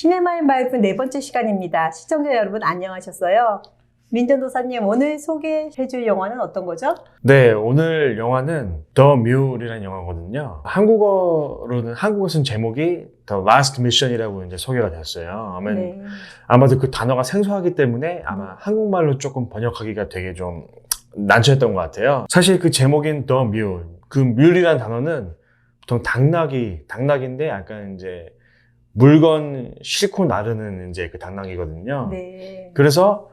시네마인 바이브 네 번째 시간입니다. 시청자 여러분 안녕하셨어요? 민전도사님 오늘 소개해줄 영화는 어떤 거죠? 네, 오늘 영화는 The Mule이라는 영화거든요. 한국어 쓴 제목이 The Last Mission이라고 이제 소개가 되었어요. 아마도 그 단어가 생소하기 때문에 아마 한국말로 조금 번역하기가 되게 좀 난처했던 것 같아요. 사실 그 제목인 The Mule, 그 mule이라는 단어는 보통 당나귀인데 약간 이제 물건 싣고 나르는 이제 그 당나귀거든요. 네. 그래서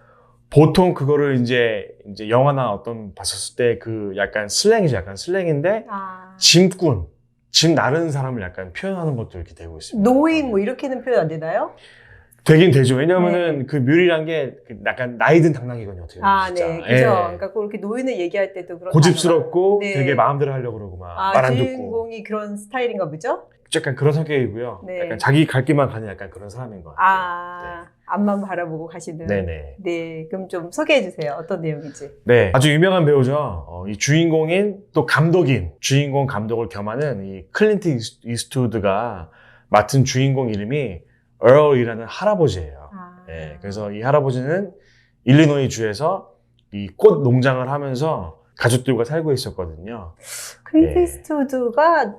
보통 그거를 이제 영화나 어떤 봤었을 때 그 약간 슬랭인데 짐 나르는 사람을 약간 표현하는 것도 이렇게 되고 있습니다. 노인 뭐 이렇게는 표현 안 되나요? 되긴 되죠. 왜냐면은 그 뮬이란 게 약간 나이 든 당나귀거든요. 어떻게 보면 진짜. 네, 그죠. 그러니까 그렇게 노인을 얘기할 때도 그런 고집스럽고 단어가... 되게 마음대로 하려고 그러고 막 말 안 듣고. 주인공이 그런 스타일인가 보죠? 약간 그런 성격이고요. 네. 약간 자기 갈 길만 가는 약간 그런 사람인 것 같아요. 앞만 바라보고 가시는. 네네. 네, 그럼 좀 소개해 주세요. 어떤 내용인지. 네, 아주 유명한 배우죠. 이 주인공인 또 감독인 주인공 감독을 겸하는 이 클린트 이스트우드가 맡은 주인공 이름이 얼이라는 할아버지예요. 네, 그래서 이 할아버지는 일리노이 주에서 이 꽃 농장을 하면서 가족들과 살고 있었거든요. 클린트 이스트우드가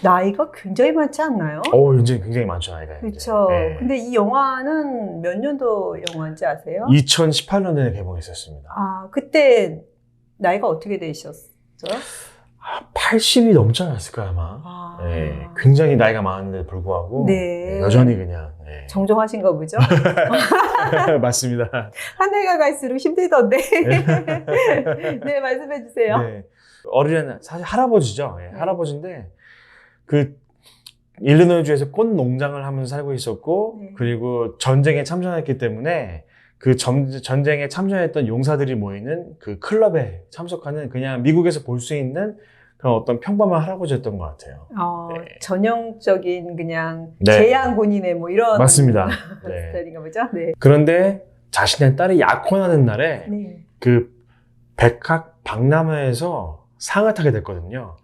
나이가 굉장히 많지 않나요? 굉장히 많죠, 나이가. 그렇죠. 네. 근데 이 영화는 몇 년도 영화인지 아세요? 2018년에 개봉했었습니다. 그때 나이가 어떻게 되셨어요? 80이 넘지 않았을까요, 아마? 네, 굉장히 나이가 많은데 불구하고 여전히 그냥 정정하신가 보죠? 맞습니다. 한 해가 갈수록 힘들던데. 네, 말씀해 주세요. 네. 어린애는 사실 할아버지죠. 할아버지인데 그 일리노이주에서 꽃 농장을 하면서 살고 있었고 그리고 전쟁에 참전했기 때문에 그 전쟁에 참전했던 용사들이 모이는 그 클럽에 참석하는 그냥 미국에서 볼 수 있는 그런 어떤 평범한 할아버지였던 것 같아요. 전형적인 그냥 재향군인의 뭐 이런 맞습니다. 스타일인가 보죠. 네. 그런데 자신의 딸이 약혼하는 날에 그 백학 박람회에서 상을 타게 됐거든요.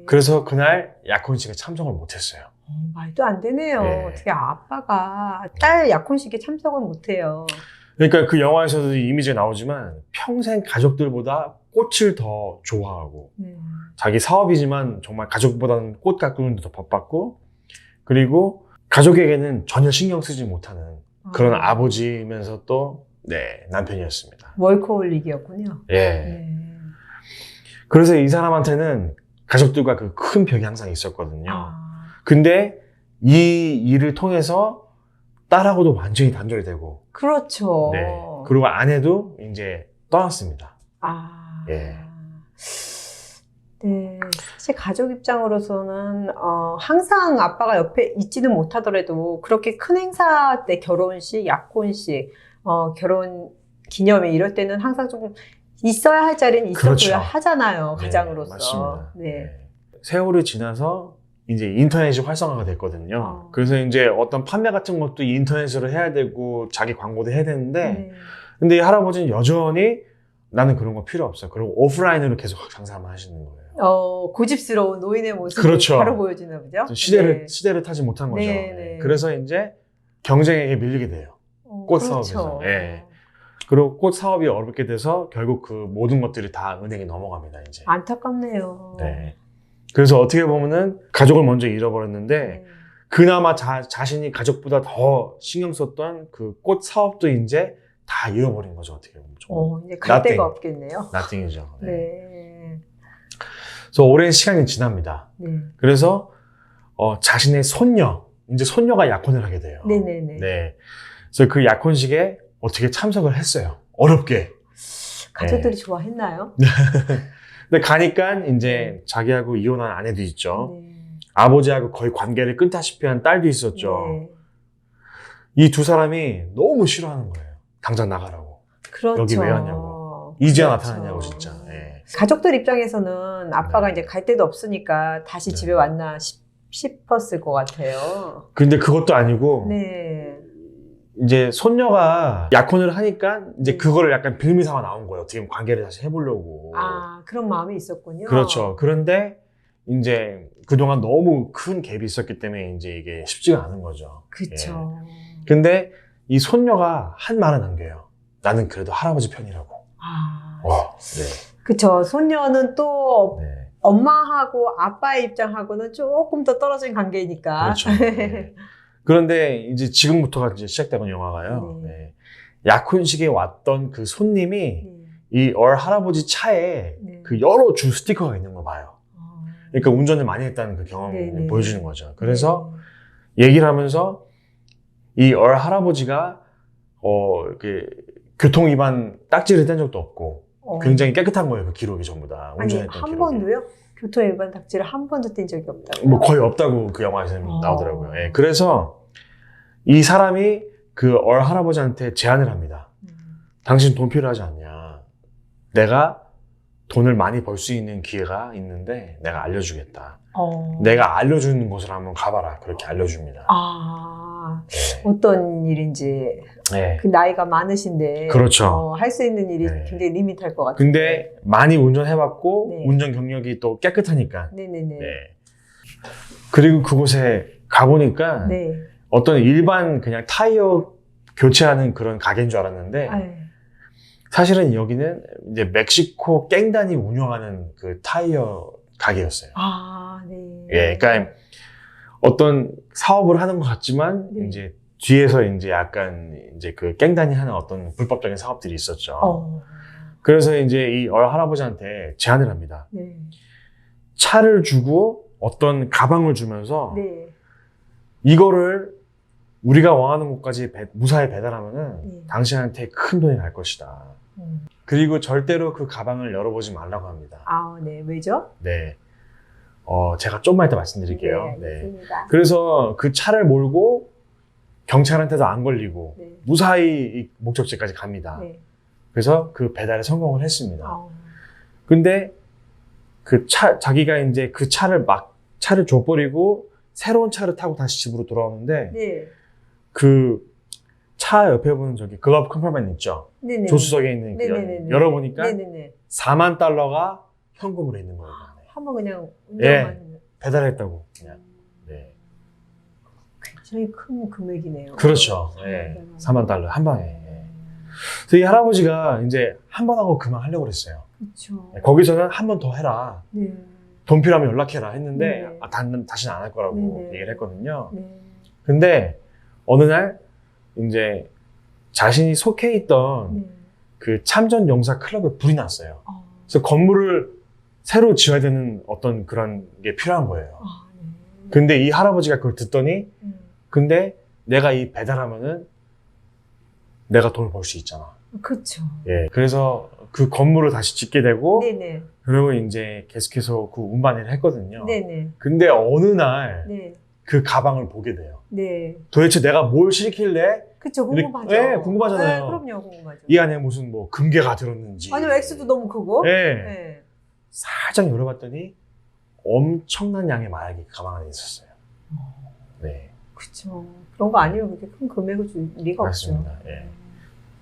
그래서 그날 약혼식에 참석을 못했어요. 말도 안 되네요. 어떻게 아빠가 딸 약혼식에 참석을 못해요. 그러니까 그 영화에서도 이미지가 나오지만 평생 가족들보다 꽃을 더 좋아하고 자기 사업이지만 정말 가족보다는 꽃 가꾸는 데 더 바빴고 그리고 가족에게는 전혀 신경 쓰지 못하는 그런 아버지면서 또 남편이었습니다. 월커홀릭이었군요. 그래서 이 사람한테는 가족들과 그 큰 벽이 항상 있었거든요. 근데 이 일을 통해서 딸하고도 완전히 단절이 되고. 그렇죠. 그리고 아내도 이제 떠났습니다. 네. 사실 가족 입장으로서는 항상 아빠가 옆에 있지는 못하더라도 그렇게 큰 행사 때 결혼식, 약혼식, 결혼 기념일 이럴 때는 항상 좀 있어야 할 자리는 있어줘야 하잖아요. 가장으로서. 맞습니다. 세월이 지나서 이제 인터넷이 활성화가 됐거든요. 그래서 이제 어떤 판매 같은 것도 인터넷으로 해야 되고 자기 광고도 해야 되는데 근데 이 할아버지는 여전히 나는 그런 거 필요 없어요. 그리고 오프라인으로 계속 장사만 하시는 거예요. 고집스러운 노인의 모습을 바로 보여주나 보죠? 시대를 타지 못한 거죠. 그래서 이제 경쟁에게 밀리게 돼요. 꽃 사업에서. 그리고 꽃 사업이 어렵게 돼서 결국 그 모든 것들이 다 은행에 넘어갑니다, 이제. 안타깝네요. 그래서 어떻게 보면은 가족을 먼저 잃어버렸는데 그나마 자신이 가족보다 더 신경 썼던 그 꽃 사업도 이제 다 잃어버린 거죠, 어떻게 보면. 이제 갈 데가 없겠네요. nothing이죠. 그래서 오랜 시간이 지납니다. 그래서 자신의 이제 손녀가 약혼을 하게 돼요. 그래서 그 약혼식에 어떻게 참석을 했어요. 어렵게. 가족들이 좋아했나요? 근데 가니까 이제 자기하고 이혼한 아내도 있죠. 아버지하고 거의 관계를 끊다시피 한 딸도 있었죠. 이 두 사람이 너무 싫어하는 거예요. 당장 나가라고. 여기 왜 왔냐고. 이제야 나타났냐고 진짜. 가족들 입장에서는 아빠가 이제 갈 데도 없으니까 다시 집에 왔나 싶었을 것 같아요. 근데 그것도 아니고 이제 손녀가 약혼을 하니까 이제 그거를 약간 빌미 삼아 나온 거예요. 어떻게 보면 관계를 다시 해보려고. 그런 마음이 있었군요. 그렇죠. 그런데 이제 그동안 너무 큰 갭이 있었기 때문에 이제 이게 쉽지가 않은 거죠. 그쵸. 예. 근데 이 손녀가 한 말은 남겨요. 나는 그래도 할아버지 편이라고. 아, 와, 네. 그쵸. 손녀는 또 네. 엄마하고 아빠의 입장하고는 조금 더 떨어진 관계니까. 그렇죠. 네. 그런데 이제 지금부터가 이제 시작되는 영화가요. 네. 네. 약혼식에 왔던 그 손님이 네. 이 할아버지 차에 네. 그 여러 주 스티커가 있는 거 봐요. 어. 그러니까 운전을 많이 했다는 그 경험을 네, 네. 보여주는 거죠. 그래서 얘기를 하면서 이 할아버지가 그 교통 위반 딱지를 뗀 적도 없고 굉장히 깨끗한 거예요. 그 기록이 전부 다. 아니, 운전했던 한 기록이. 번도요? 교통 위반 딱지를 한 번도 뗀 적이 없다고. 뭐 거의 없다고 그 영화에서 나오더라고요. 예, 그래서 이 사람이 그 할아버지한테 제안을 합니다. 당신 돈 필요하지 않냐? 내가 돈을 많이 벌 수 있는 기회가 있는데 내가 알려주겠다. 내가 알려주는 곳을 한번 가봐라. 그렇게 알려줍니다. 아, 네. 어떤 일인지. 네. 그 나이가 많으신데. 그렇죠. 할 수 있는 일이 네. 굉장히 리미트할 것 같아요. 근데 많이 운전해봤고 네. 운전 경력이 또 깨끗하니까. 네네네. 네. 그리고 그곳에 가보니까 네. 어떤 일반 그냥 타이어 교체하는 그런 가게인 줄 알았는데 아유. 사실은 여기는 이제 멕시코 갱단이 운영하는 그 타이어 가게였어요. 아, 네. 예, 그러니까 어떤 사업을 하는 것 같지만 네. 이제 뒤에서 이제 약간 이제 그 갱단이 하는 어떤 불법적인 사업들이 있었죠. 그래서 이제 이 할아버지한테 제안을 합니다. 네. 차를 주고 어떤 가방을 주면서 네. 이거를 우리가 원하는 곳까지 무사히 배달하면은 네. 당신한테 큰 돈이 갈 것이다. 음. 그리고 절대로 그 가방을 열어보지 말라고 합니다. 아, 네. 왜죠? 네. 제가 좀만 이따 말씀드릴게요. 네, 알겠습니다. 그래서 그 차를 몰고 경찰한테도 안 걸리고 네. 무사히 이 목적지까지 갑니다. 네. 그래서 그 배달에 성공을 했습니다. 어. 근데 자기가 이제 그 차를 줘버리고 새로운 차를 타고 다시 집으로 돌아오는데 네. 그 차 옆에 보는 저기 글러브 컴파트먼트 있죠? 네네. 조수석에 있는 그 네네네. 열어보니까 네네네. 4만 달러가 현금으로 있는 거예요. 그 안에. 한번 그냥 예. 운전만 배달했다고 그냥. 네. 굉장히 큰 금액이네요. 그렇죠. 예. 4만 달러 한 방에. 예. 그래서 이 할아버지가 이제 한 번 하고 그만하려고 그랬어요. 그렇죠. 거기서는 한 번 더 해라. 네. 돈 필요하면 연락해라 했는데 네. 다시는 안 할 거라고 네. 얘기를 했거든요. 네. 근데 어느 날 이제 자신이 속해 있던 네. 그 참전 용사 클럽에 불이 났어요. 어. 그래서 건물을 새로 지어야 되는 어떤 그런 게 필요한 거예요. 아, 네. 근데 이 할아버지가 그걸 듣더니 근데 내가 이 배달하면은 내가 돈을 벌 수 있잖아. 그렇죠. 예. 그래서 그 건물을 다시 짓게 되고 네네. 그리고 이제 계속해서 그 운반을 했거든요. 네네. 근데 어느 날 네. 그 가방을 보게 돼요. 네. 도대체 내가 뭘 시킬래? 그쵸. 궁금하죠. 네, 궁금하잖아요. 네, 그럼요. 궁금하죠. 이 안에 무슨 뭐 금괴가 들었는지. 아니면 액수도 너무 크고. 네. 네. 살짝 열어봤더니 엄청난 양의 마약이 가방 안에 있었어요. 네. 그쵸. 그런 거 아니면 그렇게 큰 금액을 줄 리가 맞습니다. 없죠. 예.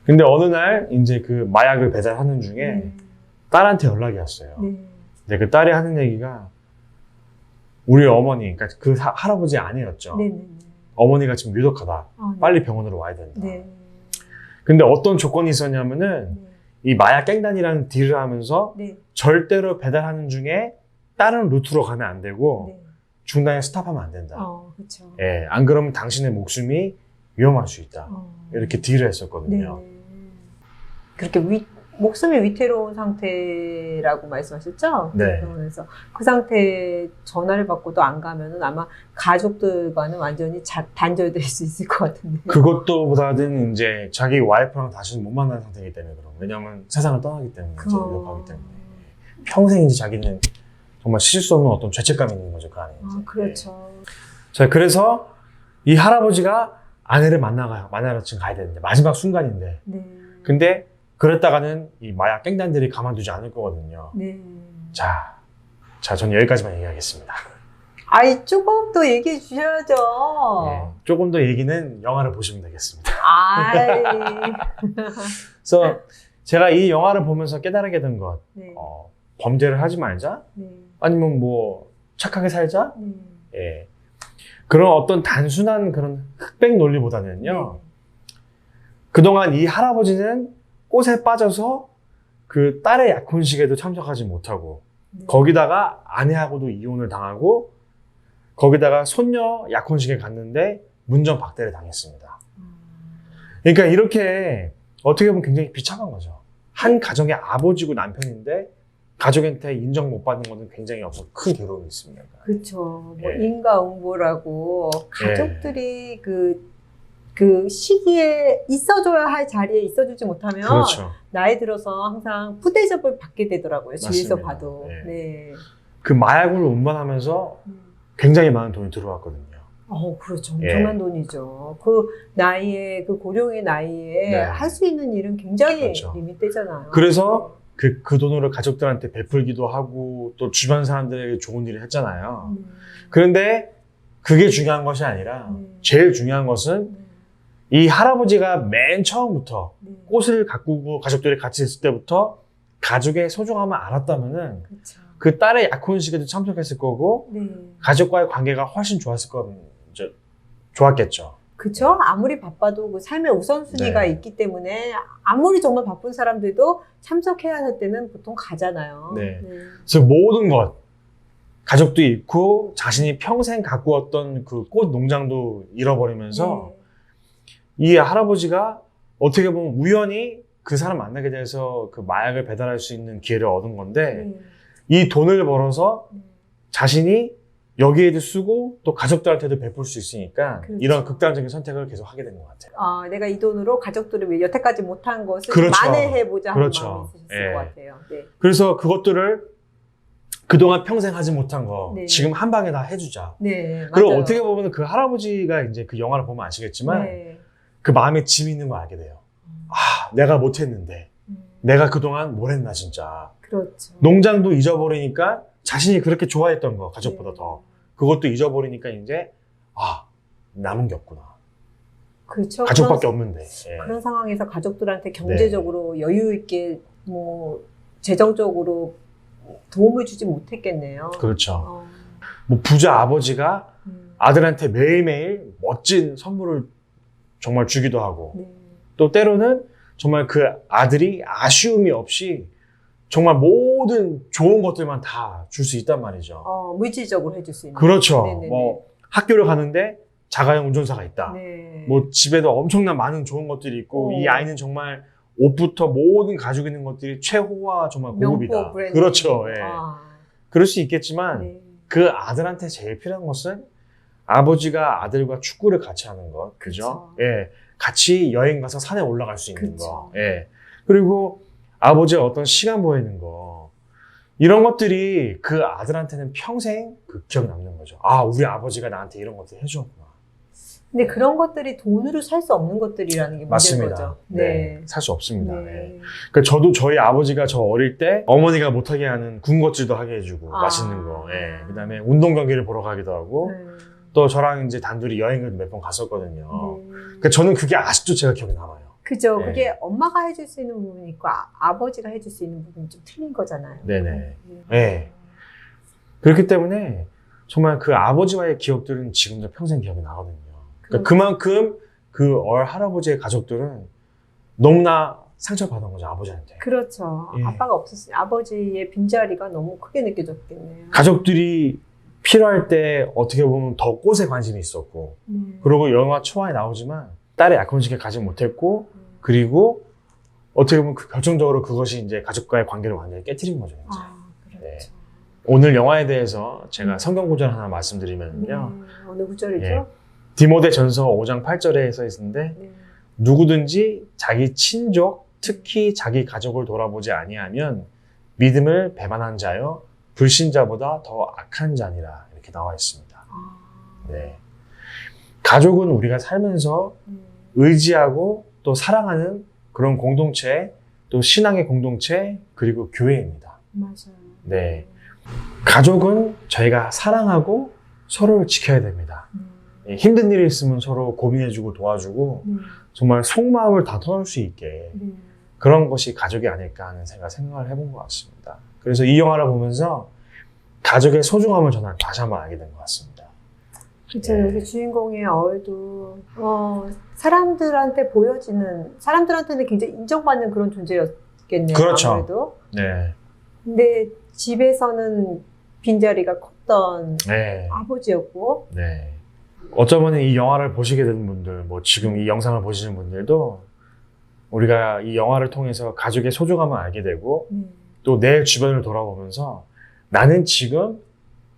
근데 어느 날 이제 그 마약을 배달하는 중에 네. 딸한테 연락이 왔어요. 네. 근데 그 딸이 하는 얘기가 우리 어머니, 그러니까 그 할아버지 아내였죠. 네네네. 어머니가 지금 유독하다. 아, 네. 빨리 병원으로 와야 된다. 네. 근데 어떤 조건이 있었냐면은 네. 이 마약 갱단이라는 딜을 하면서 네. 절대로 배달하는 중에 다른 루트로 가면 안 되고 네. 중간에 스탑하면 안 된다. 그쵸. 예, 안 그러면 당신의 목숨이 위험할 수 있다. 이렇게 딜을 했었거든요. 네. 그렇게 목숨이 위태로운 상태라고 말씀하셨죠? 네. 병원에서 그 상태에 전화를 받고도 안 가면은 아마 가족들과는 완전히 단절될 수 있을 것 같은데. 그것도 보다는 이제 자기 와이프랑 다시는 못 만나는 상태이기 때문에 그럼. 왜냐면 세상을 떠나기 때문에, 이제 위협하기 때문에. 평생 이제 자기는 정말 씻을 수 없는 어떤 죄책감이 있는 거죠, 그 안에. 이제. 그렇죠. 자, 그래서 이 할아버지가 아내를 만나러 지금 가야 되는데, 마지막 순간인데. 네. 근데 그랬다가는 이 마약 갱단들이 가만두지 않을 거거든요. 네. 자, 전 여기까지만 얘기하겠습니다. 아이, 조금 더 얘기해 주셔야죠. 네, 조금 더 얘기는 영화를 보시면 되겠습니다. 아이. 그래서 제가 이 영화를 보면서 깨달게 된 것, 네. 범죄를 하지 말자? 네. 아니면 뭐 착하게 살자. 네. 예. 그런 어떤 단순한 그런 흑백 논리보다는요. 그동안 이 할아버지는 꽃에 빠져서 그 딸의 약혼식에도 참석하지 못하고 네. 거기다가 아내하고도 이혼을 당하고 거기다가 손녀 약혼식에 갔는데 문전박대를 당했습니다. 그러니까 이렇게 어떻게 보면 굉장히 비참한 거죠. 한 가정의 아버지고 남편인데 가족한테 인정 못 받는 것은 굉장히 큰 괴로움이 있습니다. 그렇죠. 뭐 예. 인과응보라고 가족들이 그 시기에 있어줘야 할 자리에 있어주지 못하면 그렇죠. 나이 들어서 항상 푸대접을 받게 되더라고요. 주위에서 맞습니다. 봐도. 예. 네. 그 마약을 운반하면서 굉장히 많은 돈이 들어왔거든요. 그렇죠. 예. 엄청난 돈이죠. 그 나이에, 그 고령의 나이에 네. 할 수 있는 일은 굉장히 그렇죠. 리밋되잖아요. 그래서 그 돈으로 가족들한테 베풀기도 하고 또 주변 사람들에게 좋은 일을 했잖아요. 그런데 그게 중요한 것이 아니라 제일 중요한 것은 이 할아버지가 맨 처음부터 꽃을 가꾸고 가족들이 같이 있을 때부터 가족의 소중함을 알았다면은 그렇죠. 그 딸의 약혼식에도 참석했을 거고 네. 가족과의 관계가 훨씬 좋았겠죠. 그렇죠. 아무리 바빠도 그 삶의 우선순위가 네. 있기 때문에 아무리 정말 바쁜 사람들도 참석해야 할 때는 보통 가잖아요. 네. 그래서 모든 것 가족도 잃고 자신이 평생 가꾸었던 그 꽃 농장도 잃어버리면서 이 할아버지가 어떻게 보면 우연히 그 사람 만나게 돼서 그 마약을 배달할 수 있는 기회를 얻은 건데 이 돈을 벌어서 자신이 여기에도 쓰고 또 가족들한테도 베풀 수 있으니까 그렇죠. 이런 극단적인 선택을 계속 하게 된 것 같아요. 내가 이 돈으로 가족들을 위해 여태까지 못한 것을 그렇죠. 만회해보자 하는 그렇죠. 마음이 있으셨을 예. 것 같아요. 네. 그래서 그것들을 그동안 평생 하지 못한 거 네. 지금 한 방에 다 해주자. 네, 그리고 맞아요. 어떻게 보면 그 할아버지가 이제 그 영화를 보면 아시겠지만 네. 그 마음에 짐이 있는 걸 알게 돼요. 내가 못했는데 내가 그동안 뭘 했나 진짜. 그렇죠. 농장도 잊어버리니까 자신이 그렇게 좋아했던 거 가족보다 네. 더 그것도 잊어버리니까 이제 남은 게 없구나. 그렇죠. 가족밖에 없는데. 예. 그런 상황에서 가족들한테 경제적으로 여유 있게 뭐 재정적으로 도움을 주지 못했겠네요. 그렇죠. 뭐 부자 아버지가 아들한테 매일매일 멋진 선물을 정말 주기도 하고 네. 또 때로는 정말 그 아들이 아쉬움이 없이 정말 모든 좋은 것들만 다 줄 수 있단 말이죠. 물질적으로 해줄 수 있는. 그렇죠. 네네네. 뭐 학교를 가는데 자가용 운전사가 있다. 네. 뭐 집에도 엄청난 많은 좋은 것들이 있고 이 아이는 정말 옷부터 모든 가지고 있는 것들이 최고와 정말 고급이다. 명품 브랜드. 그렇죠. 예. 그럴 수 있겠지만 네. 그 아들한테 제일 필요한 것은 아버지가 아들과 축구를 같이 하는 것, 그죠? 그쵸. 예, 같이 여행 가서 산에 올라갈 수 있는 그쵸. 거, 예. 그리고 아버지의 어떤 시간 보내는 거, 이런 것들이 그 아들한테는 평생 그 기억에 남는 거죠. 우리 아버지가 나한테 이런 것들 해주었구나. 근데 그런 것들이 돈으로 살 수 없는 것들이라는 게 문제인 맞습니다. 거죠. 네, 살 수 없습니다. 네. 예. 그러니까 저도 저희 아버지가 저 어릴 때 어머니가 못하게 하는 군것질도 하게 해주고 맛있는 거, 예. 그다음에 운동 경기를 보러 가기도 하고. 또 저랑 이제 단둘이 여행을 몇 번 갔었거든요. 그러니까 저는 그게 아직도 제가 기억에 남아요. 그죠. 네. 그게 엄마가 해줄 수 있는 부분이 있고 아버지가 해줄 수 있는 부분이 좀 틀린 거잖아요. 네네. 네. 그렇기 때문에 정말 그 아버지와의 기억들은 지금도 평생 기억이 나거든요. 그러니까 그만큼 그 할아버지의 가족들은 너무나 상처받은 거죠, 아버지한테. 그렇죠. 예. 아빠가 없었으니 아버지의 빈자리가 너무 크게 느껴졌겠네요. 가족들이 필요할 때 어떻게 보면 더 꽃에 관심이 있었고 그리고 영화 초반에 나오지만 딸의 약혼식에 가지 못했고 그리고 어떻게 보면 결정적으로 그것이 이제 가족과의 관계를 완전히 깨트린 거죠. 이제. 그렇죠. 네. 오늘 영화에 대해서 제가 성경 구절 하나 말씀드리면요. 어느 구절이죠? 예. 디모데 전서 5장 8절에 써 있는데 누구든지 자기 친족 특히 자기 가족을 돌아보지 아니하면 믿음을 배반한 자여 불신자보다 더 악한 자니라 이렇게 나와 있습니다. 네. 가족은 우리가 살면서 의지하고 또 사랑하는 그런 공동체, 또 신앙의 공동체, 그리고 교회입니다. 맞아요. 네. 가족은 저희가 사랑하고 서로를 지켜야 됩니다. 힘든 일이 있으면 서로 고민해주고 도와주고 정말 속마음을 다 터놓을 수 있게 그런 것이 가족이 아닐까 하는 생각을 해본 것 같습니다. 그래서 이 영화를 보면서 가족의 소중함을 저는 다시 한번 알게 된 것 같습니다. 그렇죠. 예. 여기 주인공의 어울도 사람들한테 보여지는, 사람들한테는 굉장히 인정받는 그런 존재였겠네요. 그렇죠. 아무래도. 네. 근데 집에서는 빈자리가 컸던 네. 아버지였고. 네. 어쩌면 이 영화를 보시게 된 분들, 뭐 지금 이 영상을 보시는 분들도 우리가 이 영화를 통해서 가족의 소중함을 알게 되고 또 내 주변을 돌아보면서 나는 지금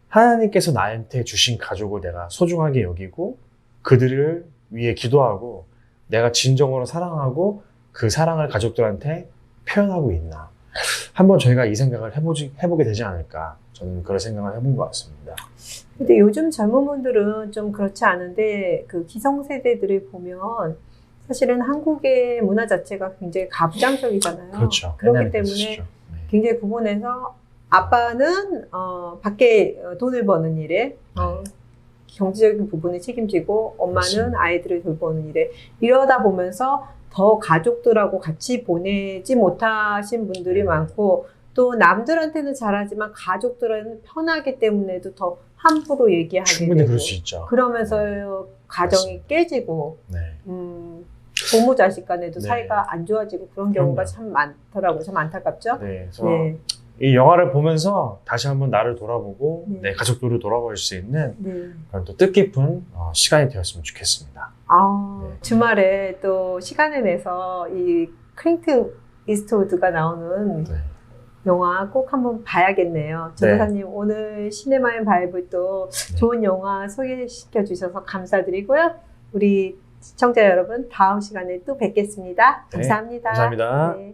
하나님께서 나한테 주신 가족을 내가 소중하게 여기고 그들을 위해 기도하고 내가 진정으로 사랑하고 그 사랑을 가족들한테 표현하고 있나. 한번 저희가 이 생각을 해보게 되지 않을까. 저는 그런 생각을 해본 것 같습니다. 근데 요즘 젊은 분들은 좀 그렇지 않은데 그 기성세대들을 보면 사실은 한국의 문화 자체가 굉장히 가부장적이잖아요. 그렇죠. 그렇기 때문에 네. 굉장히 구분해서 아빠는 밖에 돈을 버는 일에 경제적인 부분을 책임지고 엄마는 맞습니다. 아이들을 돌보는 일에 이러다 보면서 더 가족들하고 같이 보내지 못하신 분들이 네. 많고 또 남들한테는 잘하지만 가족들은 편하기 때문에도 더 함부로 얘기하게 충분히 되고 그럴 수 있죠. 그러면서 가정이 맞습니다. 깨지고 네. 부모 자식 간에도 네. 사이가 안 좋아지고 그런 경우가 그럼요. 참 많더라고요. 참 안타깝죠? 네. 그래서 네. 이 영화를 보면서 다시 한번 나를 돌아보고 네. 내 가족들을 돌아볼 수 있는 네. 그런 또 뜻깊은 시간이 되었으면 좋겠습니다. 아, 네. 주말에 또 시간을 내서 이 클린트 이스트우드가 나오는 네. 영화 꼭 한번 봐야겠네요. 전도사님 오늘 시네마인 바이블 또 네. 좋은 영화 소개시켜 주셔서 감사드리고요. 우리 시청자 여러분 다음 시간에 또 뵙겠습니다. 네, 감사합니다. 감사합니다. 네.